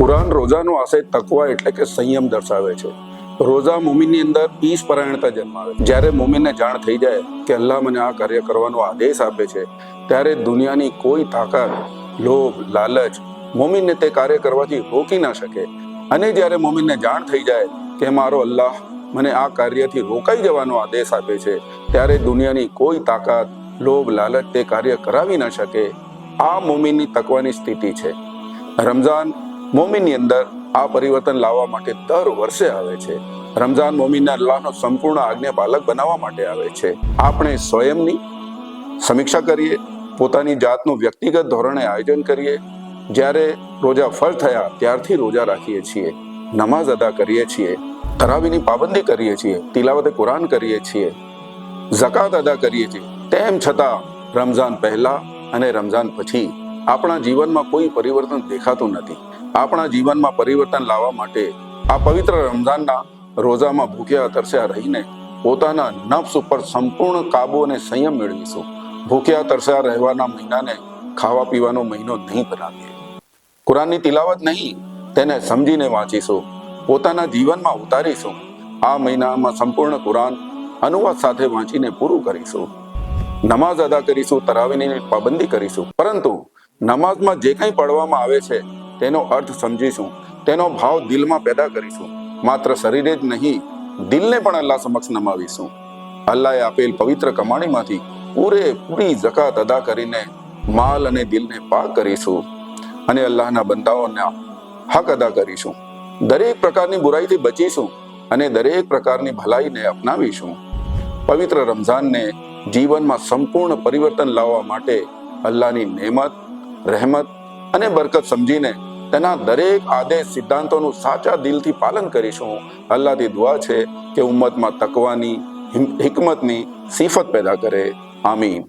કુરાન રોજાનો આશય તકવા એટલે કે સંયમ દર્શાવે છે. રોજા મુમિનની અંદર ઈશપરાયણતા જન્માવે. જ્યારે મુમિનને જાણ થઈ જાય કે અલ્લાહ મને આ કાર્ય કરવાનો આદેશ આપે છે, ત્યારે દુનિયાની કોઈ તાકાત, લોભ, લાલચ મુમિનને તે કાર્ય કરવાથી રોકી ના શકે. અને જ્યારે મુમિનને જાણ થઈ જાય કે મારો અલ્લાહ મને આ કાર્યથી રોકાઈ જવાનો આદેશ આપે છે, ત્યારે દુનિયાની કોઈ તાકાત, લોભ, લાલચ તે કાર્ય કરાવી ન શકે. આ મુમિનની તકવાની સ્થિતિ છે. રમઝાન મોમિનની અંદર આ પરિવર્તન લાવવા માટે દર વર્ષે આવે છે. રમઝાન મોમિનને અલ્લાહનો સંપૂર્ણ આજ્ઞાપાલક બનાવવા માટે આવે છે. આપણે સ્વયંની સમીક્ષા કરીએ, પોતાની જાતનું વ્યક્તિગત ધોરણે આયોજન કરીએ. જ્યારે રોજા ફળ થયા ત્યારથી રોજા રાખીએ છીએ, નમાઝ અદા કરીએ છીએ, તરાવીની પાબંદી કરીએ છીએ, તિલાવતે કુરાન કરીએ છીએ, ઝકાત અદા કરીએ છીએ. તેમ છતાં રમઝાન પહેલા અને રમઝાન પછી આપણા જીવનમાં કોઈ પરિવર્તન દેખાતું નથી. આપણા જીવનમાં પરિવર્તન લાવવા માટે આ પવિત્ર રમઝાનના રોજામાં ભૂખ્યા તરસ્યા રહીને પોતાના નફ્સ ઉપર સંપૂર્ણ કાબુ અને સંયમ મેળવીશું. ભૂખ્યા તરસ્યા રહેવાના મહિનાને ખાવા પીવાનો મહિનો નહીં બનાવીએ. કુરાનની તિલાવત નહીં, તેને સમજીને વાંચીશું, પોતાના જીવનમાં ઉતારીશું. આ મહિનામાં સંપૂર્ણ કુરાન અનુવાદ સાથે વાંચીને પૂરું કરીશું. નમાઝ અદા કરીશું, તરાવીની પાબંદી કરીશું. પરંતુ નમાઝમાં જે કંઈ પઢવામાં આવે છે તેનો અર્થ સમજીશું, તેનો ભાવ દિલમાં પેદા કરીશું. માત્ર શરીરે જ નહીં, દિલને પણ અલ્લાહ સમક્ષ નમાવીશું. અલ્લાહે આપેલ પવિત્ર કમાણીમાંથી પૂરેપૂરી ઝકાત અદા કરીને માલ અને દિલને પાક કરીશું અને અલ્લાહના બંદાઓના હક અદા કરીશું. દરેક પ્રકારની બુરાઈથી બચીશું અને દરેક પ્રકારની ભલાઈને અપનાવીશું. પવિત્ર રમઝાનને જીવનમાં સંપૂર્ણ પરિવર્તન લાવવા માટે અલ્લાહની નેમત, રહેમત અને બરકત સમજીને તેના દરેક આદેશ સિદ્ધાંતોનું સાચા દિલથી પાલન કરીશું. અલ્લાહથી દુઆ છે કે ઉમ્મતમાં તકવાની, હિકમતની સિફત પેદા કરે. આમીન.